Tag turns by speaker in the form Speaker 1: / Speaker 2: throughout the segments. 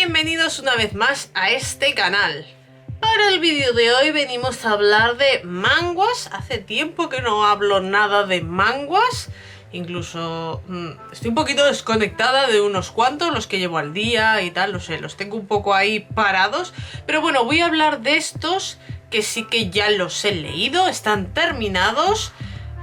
Speaker 1: bienvenidos una vez más a este canal. Para el vídeo de hoy venimos a hablar de manhwas. Hace tiempo que no hablo nada de manhwas. Incluso estoy un poquito desconectada de unos cuantos, los que llevo al día y tal, no sé, los tengo un poco ahí parados. Pero bueno, voy a hablar de estos que sí que ya los he leído, están terminados.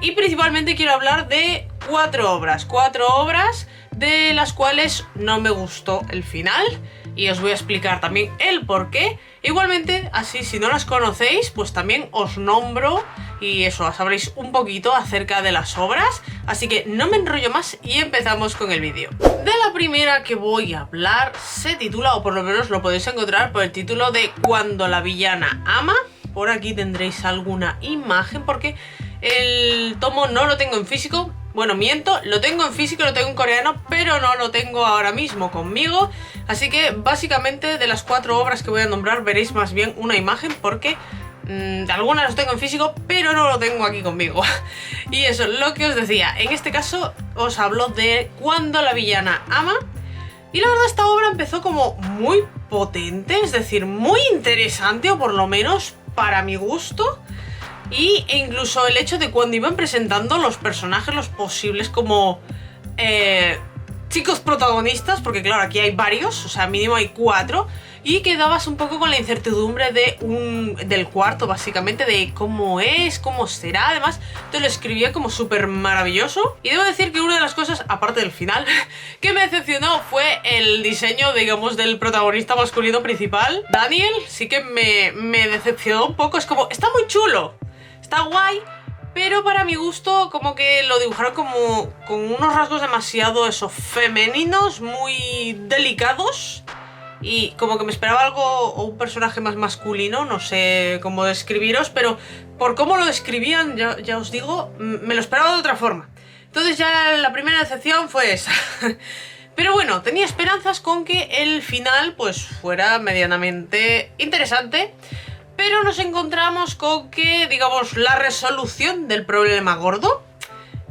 Speaker 1: Y principalmente quiero hablar de cuatro obras de las cuales no me gustó el final. Y os voy a explicar también el por qué. Igualmente, así si no las conocéis, pues también os nombro y eso, sabréis un poquito acerca de las obras. Así que no me enrollo más y empezamos con el vídeo. De la primera que voy a hablar se titula, o por lo menos lo podéis encontrar por el título de Cuando la villana ama. Por aquí tendréis alguna imagen porque el tomo no lo tengo en físico. Bueno, miento, lo tengo en físico, lo tengo en coreano, pero no lo tengo ahora mismo conmigo. Así que básicamente de las cuatro obras que voy a nombrar veréis más bien una imagen porque algunas los tengo en físico, pero no lo tengo aquí conmigo. Y eso, lo que os decía, en este caso os hablo de Cuando la villana ama. Y la verdad esta obra empezó como muy potente, es decir, muy interesante, o por lo menos para mi gusto. Y incluso el hecho de cuando iban presentando los personajes, los posibles como chicos protagonistas, porque claro, aquí hay varios, o sea, mínimo hay 4, y quedabas un poco con la incertidumbre del cuarto, básicamente, de cómo es, cómo será. Además, te lo escribía como súper maravilloso. Y debo decir que una de las cosas, aparte del final, que me decepcionó fue el diseño, digamos, del protagonista masculino principal, Daniel. Sí que me decepcionó un poco, es como, está muy chulo, está guay, pero para mi gusto como que lo dibujaron como con unos rasgos demasiado femeninos, muy delicados. Y como que me esperaba algo, o un personaje más masculino, no sé cómo describiros, pero por cómo lo describían, ya os digo, me lo esperaba de otra forma. Entonces ya la primera decepción fue esa. Pero bueno, tenía esperanzas con que el final pues fuera medianamente interesante. Pero nos encontramos con que, digamos, la resolución del problema gordo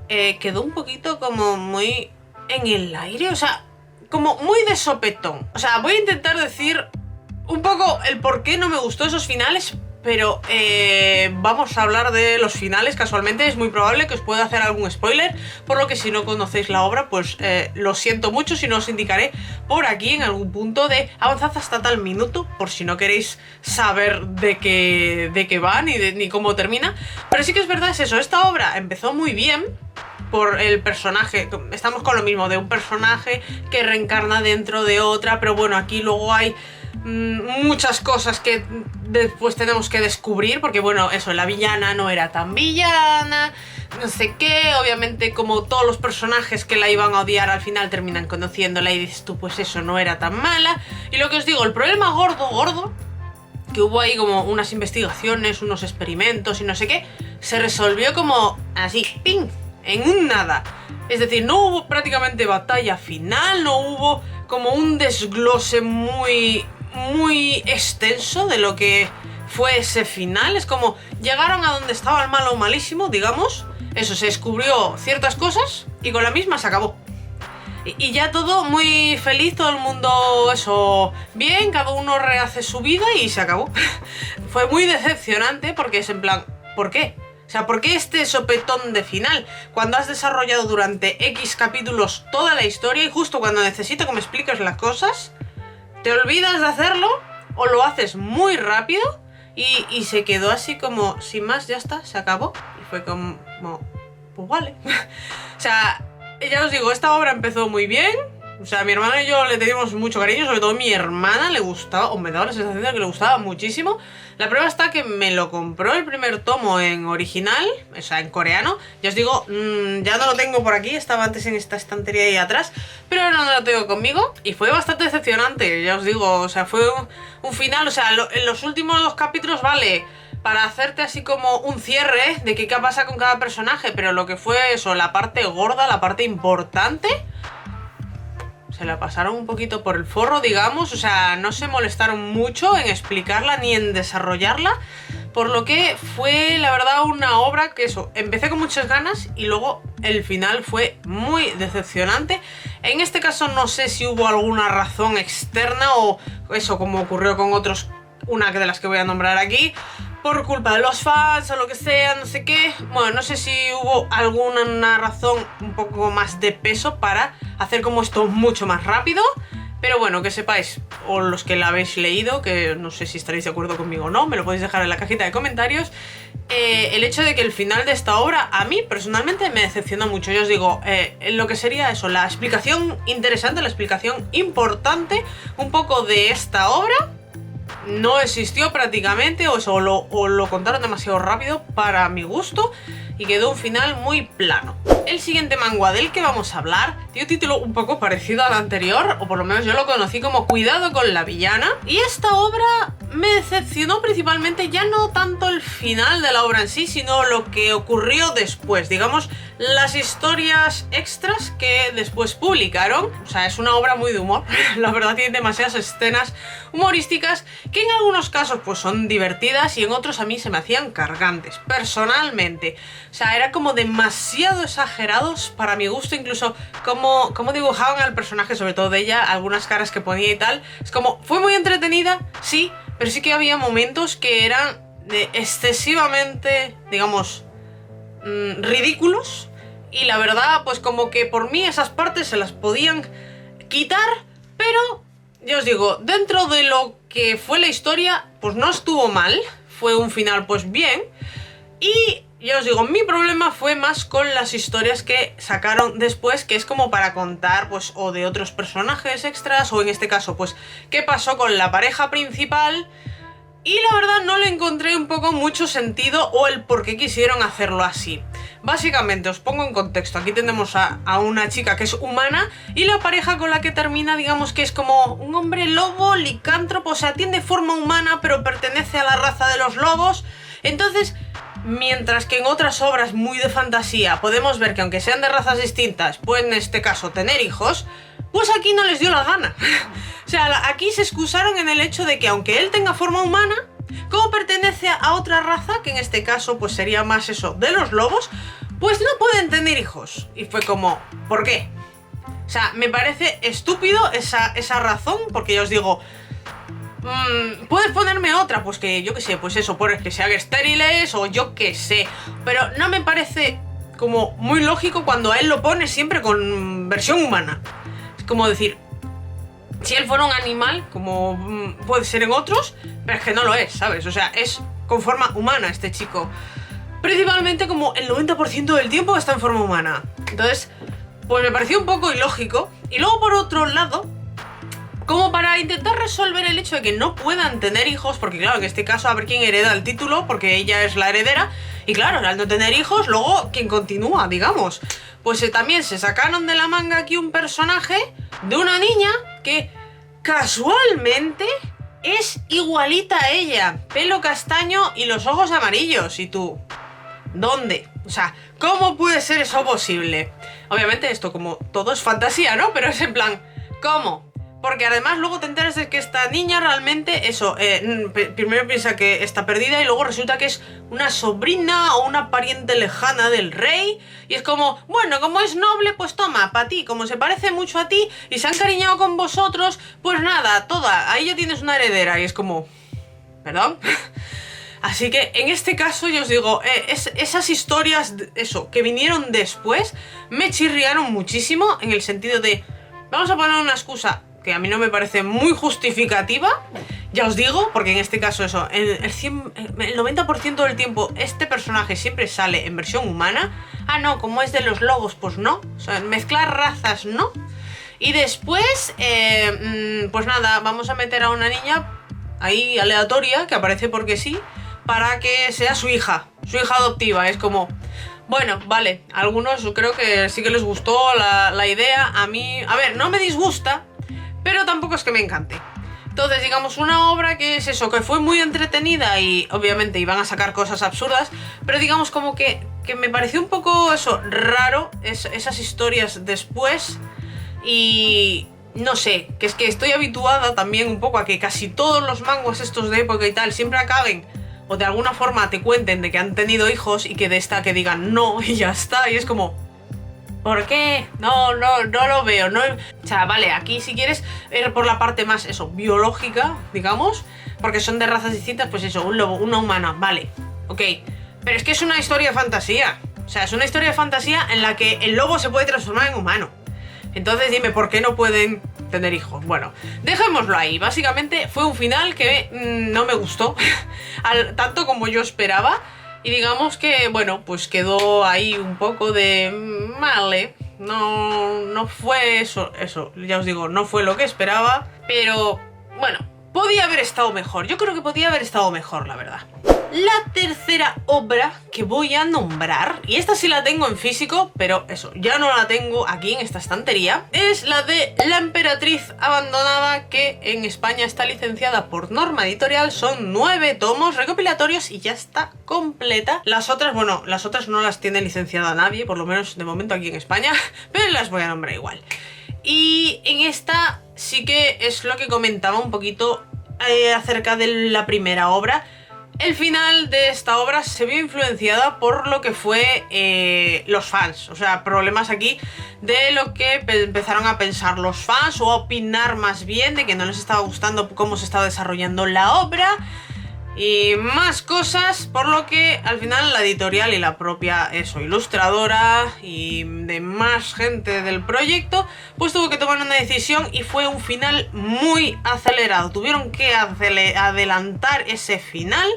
Speaker 1: quedó un poquito como muy en el aire, o sea, como muy de sopetón. O sea, voy a intentar decir un poco el por qué no me gustó esos finales, pero vamos a hablar de los finales. Casualmente es muy probable que os pueda hacer algún spoiler, por lo que si no conocéis la obra, pues lo siento mucho si no os indicaré por aquí en algún punto de avanzad hasta tal minuto, por si no queréis saber de qué va ni cómo termina. Pero sí que es verdad, es eso, esta obra empezó muy bien por el personaje, estamos con lo mismo, de un personaje que reencarna dentro de otra, pero bueno, aquí luego hay muchas cosas que después tenemos que descubrir, porque bueno, eso, la villana no era tan villana, no sé qué, obviamente como todos los personajes que la iban a odiar al final terminan conociéndola y dices tú, pues eso no era tan mala. Y lo que os digo, el problema gordo, que hubo ahí como unas investigaciones, unos experimentos y no sé qué, se resolvió como así, ¡ping!, en un nada. Es decir, no hubo prácticamente batalla final, no hubo como un desglose muy extenso de lo que fue ese final. Es como llegaron a donde estaba el malo malísimo, digamos. Eso, se descubrió ciertas cosas y con la misma se acabó. Y ya todo muy feliz, todo el mundo, eso, bien, cada uno rehace su vida y se acabó. Fue muy decepcionante porque es en plan, ¿por qué? O sea, ¿por qué este sopetón de final? Cuando has desarrollado durante X capítulos toda la historia y justo cuando necesito que me expliques las cosas, te olvidas de hacerlo o lo haces muy rápido y se quedó así como, sin más, ya está, se acabó. Y fue como, pues vale. O sea, ya os digo, esta obra empezó muy bien. O sea, mi hermana y yo le teníamos mucho cariño, sobre todo a mi hermana le gustaba, o me daba la sensación de que le gustaba muchísimo. La prueba está que me lo compró el primer tomo en original, o sea, en coreano. Ya os digo, ya no lo tengo por aquí, estaba antes en esta estantería ahí atrás, pero ahora no lo tengo conmigo y fue bastante decepcionante, ya os digo, o sea, fue un final, o sea, en los últimos 2 capítulos vale para hacerte así como un cierre de qué pasa con cada personaje, pero lo que fue eso, la parte gorda, la parte importante, se la pasaron un poquito por el forro, digamos. O sea, no se molestaron mucho en explicarla ni en desarrollarla, por lo que fue, la verdad, una obra que eso, empecé con muchas ganas y luego el final fue muy decepcionante. En este caso no sé si hubo alguna razón externa o eso, como ocurrió con otros, una de las que voy a nombrar aquí, por culpa de los fans o lo que sea, no sé qué. Bueno, no sé si hubo alguna razón un poco más de peso para hacer como esto mucho más rápido. Pero bueno, que sepáis, o los que la habéis leído, que no sé si estaréis de acuerdo conmigo o no, me lo podéis dejar en la cajita de comentarios, el hecho de que el final de esta obra a mí personalmente me decepcionó mucho. Yo os digo, lo que sería eso, la explicación interesante, la explicación importante un poco de esta obra, no existió prácticamente, o lo contaron demasiado rápido para mi gusto y quedó un final muy plano. El siguiente manga del que vamos a hablar tiene un título un poco parecido al anterior, o por lo menos yo lo conocí como Cuidado con la villana, y esta obra me decepcionó principalmente ya no tanto el final de la obra en sí, sino lo que ocurrió después, digamos, las historias extras que después publicaron. O sea, es una obra muy de humor, la verdad tiene demasiadas escenas humorísticas que en algunos casos pues son divertidas y en otros a mí se me hacían cargantes, personalmente. O sea, era como demasiado exagerados para mi gusto, incluso como dibujaban al personaje, sobre todo de ella, algunas caras que ponía y tal. Es como, fue muy entretenida, sí, pero sí que había momentos que eran excesivamente, digamos, ridículos. Y la verdad, pues como que por mí esas partes se las podían quitar, pero ya os digo, dentro de lo que fue la historia, pues no estuvo mal, fue un final pues bien. Y ya os digo, mi problema fue más con las historias que sacaron después, que es como para contar pues o de otros personajes extras, o en este caso pues qué pasó con la pareja principal. Y la verdad no le encontré un poco mucho sentido o el por qué quisieron hacerlo así. Básicamente, os pongo en contexto, aquí tenemos a una chica que es humana y la pareja con la que termina, digamos que es como un hombre lobo, licántropo, o sea, tiene forma humana pero pertenece a la raza de los lobos. Entonces, mientras que en otras obras muy de fantasía podemos ver que aunque sean de razas distintas, pueden en este caso tener hijos, pues aquí no les dio la gana. O sea, aquí se excusaron en el hecho de que aunque él tenga forma humana, como pertenece a otra raza, que en este caso pues sería más eso, de los lobos, pues no pueden tener hijos. Y fue como, ¿por qué? O sea, me parece estúpido esa razón, porque ya os digo, puedes ponerme otra, pues que yo qué sé, pues eso, por que se haga estériles o yo qué sé, pero no me parece como muy lógico cuando a él lo pone siempre con versión humana. Es como decir, si él fuera un animal, como puede ser en otros, pero es que no lo es, ¿sabes? O sea, es con forma humana este chico. Principalmente como el 90% del tiempo está en forma humana. Entonces, pues me pareció un poco ilógico. Y luego por otro lado, como para intentar resolver el hecho de que no puedan tener hijos, porque claro, en este caso a ver quién hereda el título, porque ella es la heredera, y claro, al no tener hijos, luego quien continúa, digamos. Pues también se sacaron de la manga aquí un personaje de una niña que casualmente es igualita a ella, pelo castaño y los ojos amarillos. Y tú, ¿dónde? O sea, ¿cómo puede ser eso posible? Obviamente esto como todo es fantasía, ¿no? Pero es en plan, ¿cómo? Porque además luego te enteras de que esta niña realmente, eso, primero piensa que está perdida y luego resulta que es una sobrina o una pariente lejana del rey. Y es como, bueno, como es noble, pues toma, para ti, como se parece mucho a ti y se ha encariñado con vosotros, pues nada, toda, ahí ya tienes una heredera. Y es como, ¿perdón? Así que en este caso yo os digo, esas historias, eso, que vinieron después, me chirriaron muchísimo en el sentido de, vamos a poner una excusa que a mí no me parece muy justificativa, ya os digo, porque en este caso eso, el 90% del tiempo este personaje siempre sale en versión humana. Ah, no, como es de los lobos, pues no, o sea, mezclar razas, no. Y después, pues nada, vamos a meter a una niña ahí aleatoria, que aparece porque sí, para que sea su hija adoptiva. Es como, bueno, vale, a algunos creo que sí que les gustó la idea. A mí, a ver, no me disgusta, pero tampoco es que me encante. Entonces, digamos, una obra que es eso, que fue muy entretenida y obviamente iban a sacar cosas absurdas, pero digamos como que me pareció un poco eso, raro, esas historias después. Y no sé, que es que estoy habituada también un poco a que casi todos los manguas estos de época y tal siempre acaben, o de alguna forma te cuenten de que han tenido hijos y que de esta que digan no y ya está. Y es como, ¿Por qué? No lo veo. No, o sea, vale, aquí si quieres ir por la parte más, eso, biológica, digamos, porque son de razas distintas, pues eso, un lobo, una humana, vale, ok. Pero es que es una historia de fantasía. O sea, es una historia de fantasía en la que el lobo se puede transformar en humano. Entonces dime, ¿por qué no pueden tener hijos? Bueno, dejémoslo ahí. Básicamente fue un final que no me gustó, tanto como yo esperaba. Y digamos que, bueno, pues quedó ahí un poco de... Vale, no fue eso, ya os digo, no fue lo que esperaba. Pero, bueno, podía haber estado mejor. Yo creo que podía haber estado mejor, la verdad. La tercera obra que voy a nombrar, y esta sí la tengo en físico, pero eso, ya no la tengo aquí en esta estantería, es la de La Emperatriz Abandonada, que en España está licenciada por Norma Editorial. Son 9 tomos recopilatorios y ya está completa. Las otras, bueno, las otras no las tiene licenciada nadie, por lo menos de momento aquí en España, pero las voy a nombrar igual. Y en esta sí que es lo que comentaba un poquito acerca de la primera obra. El final de esta obra se vio influenciada por lo que fue los fans. O sea, problemas aquí de lo que empezaron a pensar los fans, o a opinar más bien de que no les estaba gustando cómo se estaba desarrollando la obra. Y más cosas, por lo que al final la editorial y la propia ilustradora y demás gente del proyecto pues tuvo que tomar una decisión, y fue un final muy acelerado. Tuvieron que adelantar ese final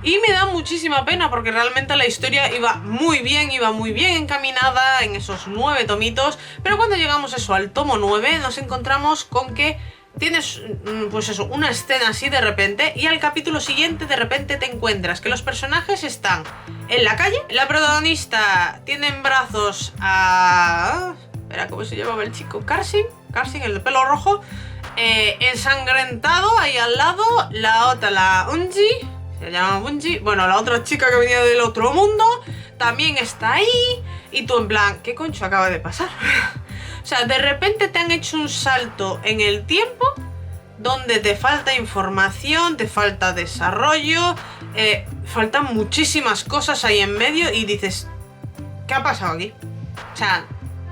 Speaker 1: y me da muchísima pena, porque realmente la historia iba muy bien encaminada en esos 9 tomitos, pero cuando llegamos al tomo 9 nos encontramos con que tienes, pues eso, una escena así de repente, y al capítulo siguiente de repente te encuentras que los personajes están en la calle. La protagonista tiene en brazos a... Espera, ¿cómo se llamaba el chico? Karsin, el de pelo rojo, ensangrentado ahí al lado. La otra, la Unji, se llama Unji, bueno, la otra chica que venía del otro mundo, también está ahí. Y tú en plan, ¿qué concho acaba de pasar? O sea, de repente te han hecho un salto en el tiempo donde te falta información, te falta desarrollo, faltan muchísimas cosas ahí en medio, y dices, ¿qué ha pasado aquí? O sea,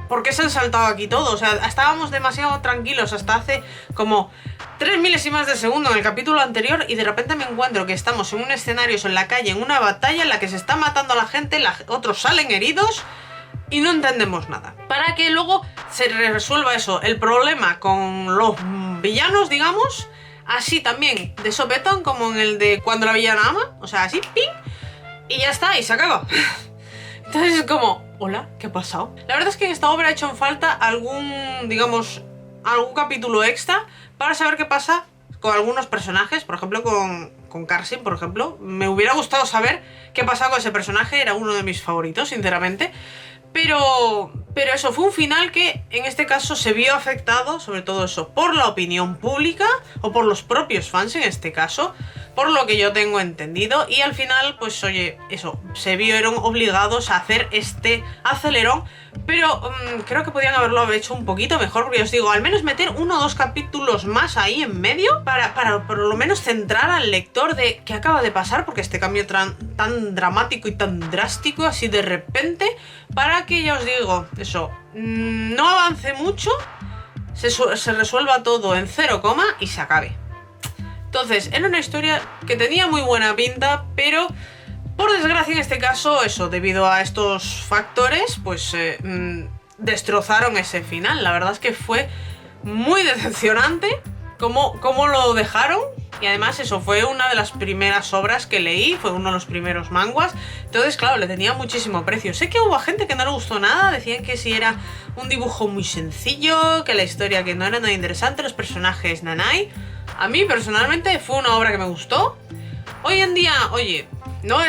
Speaker 1: ¿por qué se han saltado aquí todo? O sea, estábamos demasiado tranquilos hasta hace como 3 milésimas de segundo en el capítulo anterior, y de repente me encuentro que estamos en un escenario, en la calle, en una batalla en la que se está matando a la gente, otros salen heridos y no entendemos nada. Para que luego se resuelva el problema con los villanos, digamos, así también de sopetón, como en el de Cuando la villana ama, o sea, así, ¡ping! Y ya está, y se acaba. Entonces es como, hola, ¿qué ha pasado? La verdad es que en esta obra he hecho en falta algún capítulo extra para saber qué pasa con algunos personajes, por ejemplo con Karsin, por ejemplo. Me hubiera gustado saber qué pasaba con ese personaje, era uno de mis favoritos, sinceramente. Pero eso, fue un final que en este caso se vio afectado, sobre todo eso, por la opinión pública, o por los propios fans en este caso, por lo que yo tengo entendido. Y al final, pues oye, eso, se vieron obligados a hacer este acelerón. Pero creo que podían haberlo hecho un poquito mejor, porque os digo, al menos meter 1 o 2 capítulos más ahí en medio para por lo menos centrar al lector de qué acaba de pasar, porque este cambio tan dramático y tan drástico así de repente, para que, ya os digo, eso, no avance mucho, se resuelva todo en 0, y se acabe. Entonces, era una historia que tenía muy buena pinta, pero por desgracia en este caso, eso, debido a estos factores, pues destrozaron ese final. La verdad es que fue muy decepcionante cómo lo dejaron. Y además eso, fue una de las primeras obras que leí, fue uno de los primeros manguas. Entonces, claro, le tenía muchísimo precio. Sé que hubo gente que no le gustó nada, decían que si era un dibujo muy sencillo, que la historia que no era nada interesante, los personajes nanay. A mí personalmente fue una obra que me gustó. Hoy en día, oye, no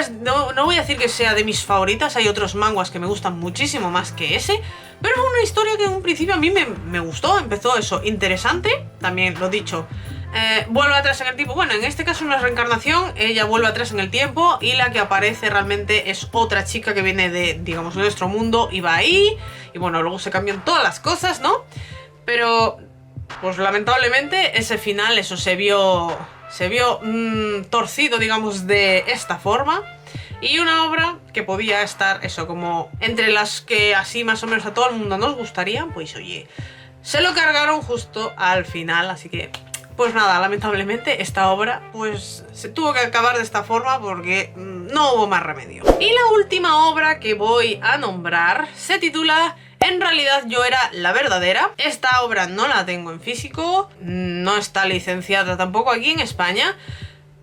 Speaker 1: voy a decir que sea de mis favoritas, hay otros manguas que me gustan muchísimo más que ese, pero fue una historia que en un principio a mí me gustó, empezó eso, interesante, también lo dicho. Vuelve atrás en el tiempo, bueno, en este caso no es reencarnación, ella vuelve atrás en el tiempo, y la que aparece realmente es otra chica que viene de, digamos, nuestro mundo, y va ahí, y bueno, luego se cambian todas las cosas, ¿no? Pero, pues lamentablemente ese final, eso se vio torcido, digamos, de esta forma. Y una obra que podía estar, eso, como entre las que así más o menos a todo el mundo nos gustarían, pues oye, se lo cargaron justo al final, así que, pues nada, lamentablemente esta obra pues se tuvo que acabar de esta forma porque no hubo más remedio. Y la última obra que voy a nombrar se titula En realidad yo era la verdadera. Esta obra no la tengo en físico, no está licenciada tampoco aquí en España,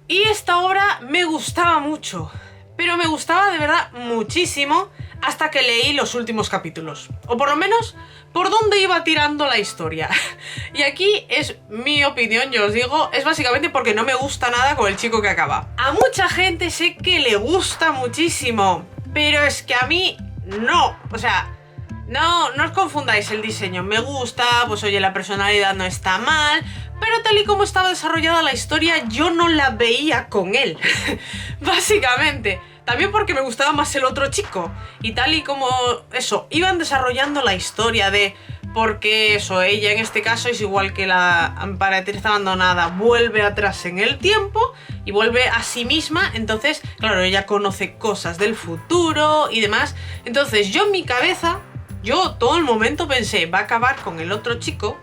Speaker 1: y esta obra me gustaba mucho. Pero me gustaba de verdad muchísimo hasta que leí los últimos capítulos. O por lo menos por dónde iba tirando la historia. Y aquí es mi opinión, yo os digo, es básicamente porque no me gusta nada con el chico que acaba. A mucha gente sé que le gusta muchísimo, pero es que a mí no. O sea, no os confundáis el diseño. Me gusta, pues oye, la personalidad no está mal, pero tal y como estaba desarrollada la historia, yo no la veía con él. Básicamente. También porque me gustaba más el otro chico. Y tal y como eso, iban desarrollando la historia de por qué eso, ella en este caso es igual que la emperatriz abandonada, vuelve atrás en el tiempo y vuelve a sí misma. Entonces, claro, ella conoce cosas del futuro y demás. Entonces yo en mi cabeza, yo todo el momento pensé, va a acabar con el otro chico.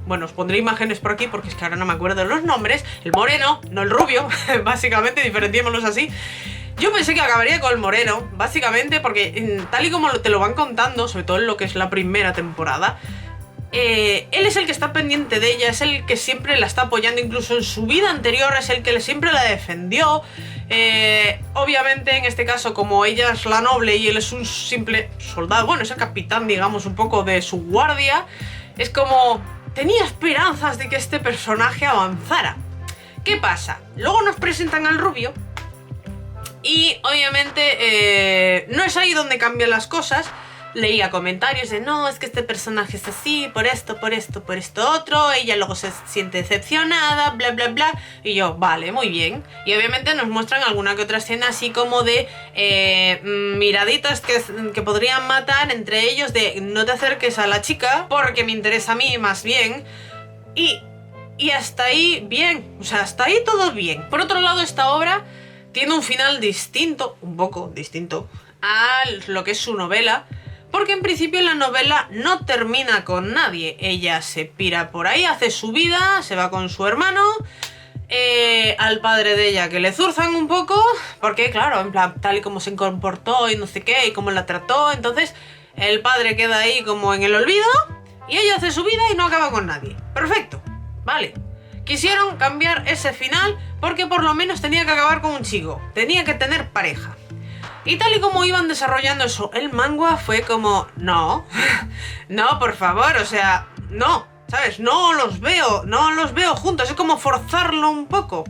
Speaker 1: Bueno, os pondré imágenes por aquí porque es que ahora no me acuerdo de los nombres. El moreno, no el rubio, básicamente, diferenciémoslos así. Yo pensé que acabaría con el moreno, básicamente porque tal y como te lo van contando, sobre todo en lo que es la primera temporada, él es el que está pendiente de ella, es el que siempre la está apoyando, incluso en su vida anterior es el que siempre la defendió. Obviamente en este caso, como ella es la noble y él es un simple soldado, bueno, es el capitán, digamos, un poco de su guardia, es como tenía esperanzas de que este personaje avanzara. ¿Qué pasa? Luego nos presentan al rubio. Y obviamente no es ahí donde cambian las cosas. Leía comentarios de no, es que este personaje es así, por esto otro, ella luego se siente decepcionada, bla bla bla. Y yo, vale, muy bien. Y obviamente nos muestran alguna que otra escena así como de miraditas que podrían matar entre ellos, de no te acerques a la chica porque me interesa a mí más bien. Y hasta ahí bien, o sea, hasta ahí todo bien. Por otro lado, esta obra tiene un final distinto, un poco distinto, a lo que es su novela, porque en principio la novela no termina con nadie. Ella se pira por ahí, hace su vida, se va con su hermano, al padre de ella que le zurzan un poco, porque claro, en plan, tal y como se comportó y no sé qué, y cómo la trató, entonces el padre queda ahí como en el olvido, y ella hace su vida y no acaba con nadie. Perfecto, vale. Quisieron cambiar ese final porque por lo menos tenía que acabar con un chico, tenía que tener pareja. Y tal y como iban desarrollando eso, el manga fue como, no, no, por favor, o sea, no, ¿sabes? No los veo juntos, es como forzarlo un poco.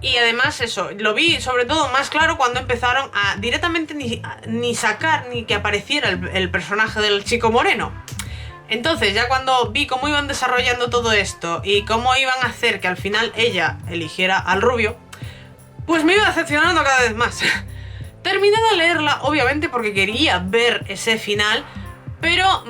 Speaker 1: Y además eso, lo vi sobre todo más claro cuando empezaron a directamente ni sacar ni que apareciera el personaje del chico moreno. Entonces ya cuando vi cómo iban desarrollando todo esto y cómo iban a hacer que al final ella eligiera al rubio, pues me iba decepcionando cada vez más. Terminé de leerla, obviamente porque quería ver ese final, pero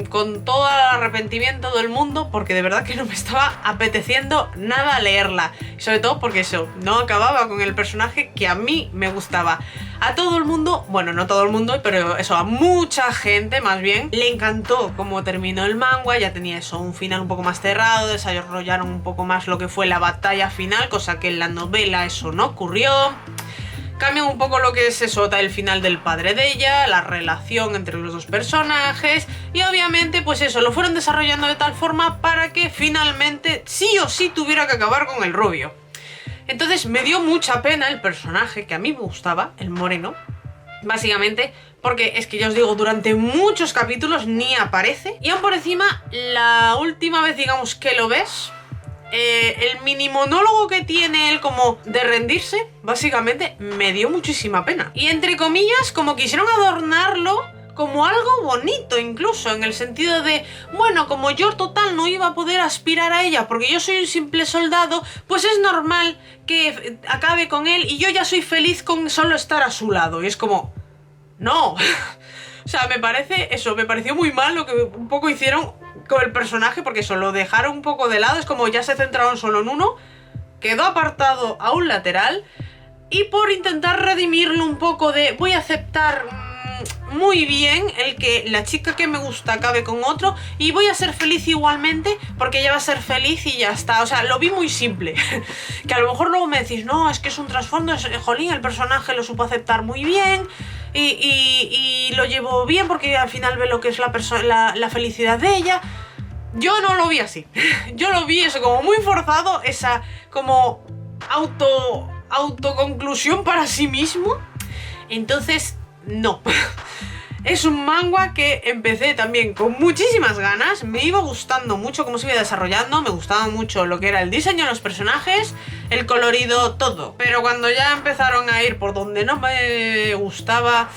Speaker 1: con todo el arrepentimiento del mundo, porque de verdad que no me estaba apeteciendo nada leerla. Y sobre todo porque eso, no acababa con el personaje que a mí me gustaba. A todo el mundo, bueno, no todo el mundo, pero eso, a mucha gente más bien, le encantó cómo terminó el manga. Ya tenía eso, un final un poco más cerrado, desarrollaron un poco más lo que fue la batalla final, cosa que en la novela eso no ocurrió. Cambian un poco lo que es eso, el final del padre de ella, la relación entre los dos personajes, y obviamente pues eso, lo fueron desarrollando de tal forma para que finalmente sí o sí tuviera que acabar con el rubio. Entonces me dio mucha pena el personaje que a mí me gustaba, el moreno, básicamente porque es que ya os digo, durante muchos capítulos ni aparece, y aún por encima, la última vez digamos que lo ves, el mini monólogo que tiene él como de rendirse, básicamente me dio muchísima pena. Y entre comillas, como quisieron adornarlo como algo bonito incluso, en el sentido de, bueno, como yo total no iba a poder aspirar a ella porque yo soy un simple soldado, pues es normal que acabe con él y yo ya soy feliz con solo estar a su lado. Y es como, no. O sea, me pareció muy mal lo que un poco hicieron con el personaje, porque eso lo dejaron un poco de lado, es como ya se centraron solo en uno, quedó apartado a un lateral. y por intentar redimirlo un poco de voy a aceptar muy bien el que la chica que me gusta acabe con otro y voy a ser feliz igualmente porque ella va a ser feliz y ya está. O sea, lo vi muy simple. Que a lo mejor luego me decís, no, es que es un trasfondo, jolín, el personaje lo supo aceptar muy bien y lo llevó bien porque al final ve lo que es la felicidad de ella. Yo no lo vi así. Yo lo vi eso como muy forzado, esa como autoconclusión para sí mismo. Entonces, no. Es un manga que empecé también con muchísimas ganas, me iba gustando mucho cómo se iba desarrollando, me gustaba mucho lo que era el diseño de los personajes, el colorido, todo. Pero cuando ya empezaron a ir por donde no me gustaba,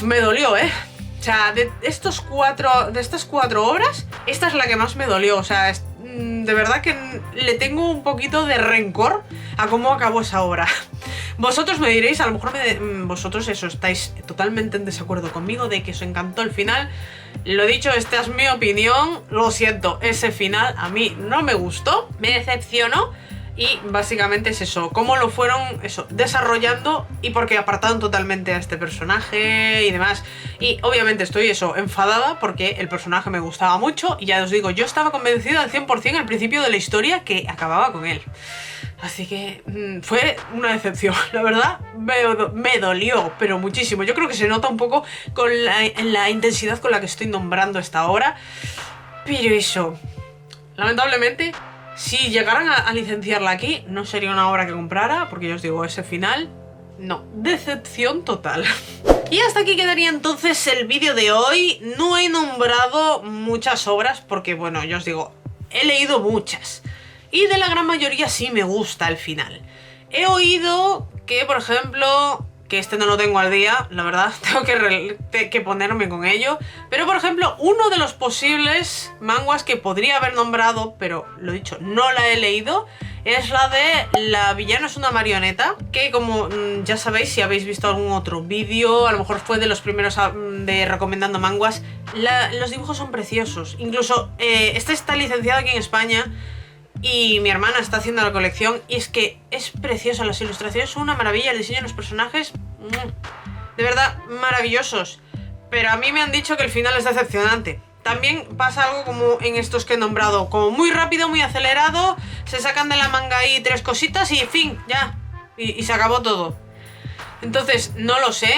Speaker 1: me dolió, O sea, de estas 4 horas, esta es la que más me dolió. O sea, de verdad que le tengo un poquito de rencor a cómo acabó esa obra. Vosotros me diréis, a lo mejor vosotros eso estáis totalmente en desacuerdo conmigo de que os encantó el final. Lo dicho, esta es mi opinión, lo siento, ese final a mí no me gustó, me decepcionó. Y básicamente es eso, cómo lo fueron desarrollando y porque apartaron totalmente a este personaje y demás. Y obviamente estoy enfadada porque el personaje me gustaba mucho y ya os digo, yo estaba convencida al 100% al principio de la historia que acababa con él. Así que fue una decepción, la verdad me dolió, pero muchísimo. Yo creo que se nota un poco con la intensidad con la que estoy nombrando esta obra. Pero eso, lamentablemente, si llegaran a licenciarla aquí, no sería una obra que comprara, porque yo os digo, ese final, no, decepción total. Y hasta aquí quedaría entonces el vídeo de hoy. No he nombrado muchas obras porque, bueno, yo os digo, he leído muchas. Y de la gran mayoría sí me gusta el final. He oído que, por ejemplo, que este no lo tengo al día, la verdad, tengo que ponerme con ello. Pero, por ejemplo, uno de los posibles manguas que podría haber nombrado, pero lo dicho, no la he leído, es la de La villana es una marioneta, que como ya sabéis, si habéis visto algún otro vídeo, a lo mejor fue de los primeros de recomendando manguas, los dibujos son preciosos. Incluso este está licenciado aquí en España y mi hermana está haciendo la colección y es que es preciosa, las ilustraciones son una maravilla, el diseño de los personajes, de verdad, maravillosos. Pero a mí me han dicho que el final es decepcionante. También pasa algo como en estos que he nombrado, como muy rápido, muy acelerado, se sacan de la manga ahí 3 cositas y fin, ya, y se acabó todo. Entonces, no lo sé,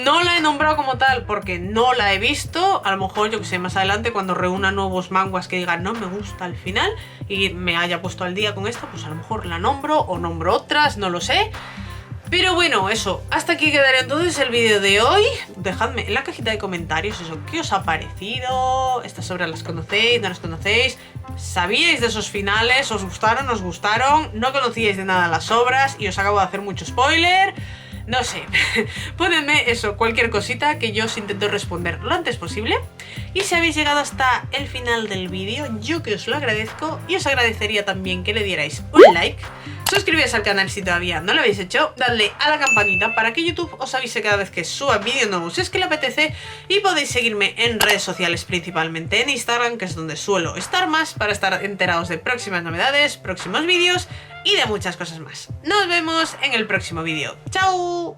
Speaker 1: no la he nombrado como tal porque no la he visto. A lo mejor, yo que sé, más adelante cuando reúna nuevos manguas que digan no me gusta el final y me haya puesto al día con esta, pues a lo mejor la nombro o nombro otras, no lo sé. Pero bueno, eso, hasta aquí quedaría entonces el vídeo de hoy. Dejadme en la cajita de comentarios eso, ¿qué os ha parecido? ¿Estas obras las conocéis? ¿No las conocéis? ¿Sabíais de esos finales? ¿Os gustaron? ¿Os gustaron? ¿No conocíais de nada las obras? Y os acabo de hacer mucho spoiler. No sé, ponedme eso, cualquier cosita que yo os intento responder lo antes posible. Y si habéis llegado hasta el final del vídeo, yo que os lo agradezco. Y os agradecería también que le dierais un like. Suscribíos al canal si todavía no lo habéis hecho, dadle a la campanita para que YouTube os avise cada vez que suba vídeo nuevo si es que le apetece, y podéis seguirme en redes sociales, principalmente en Instagram, que es donde suelo estar más, para estar enterados de próximas novedades, próximos vídeos y de muchas cosas más. Nos vemos en el próximo vídeo. ¡Chao!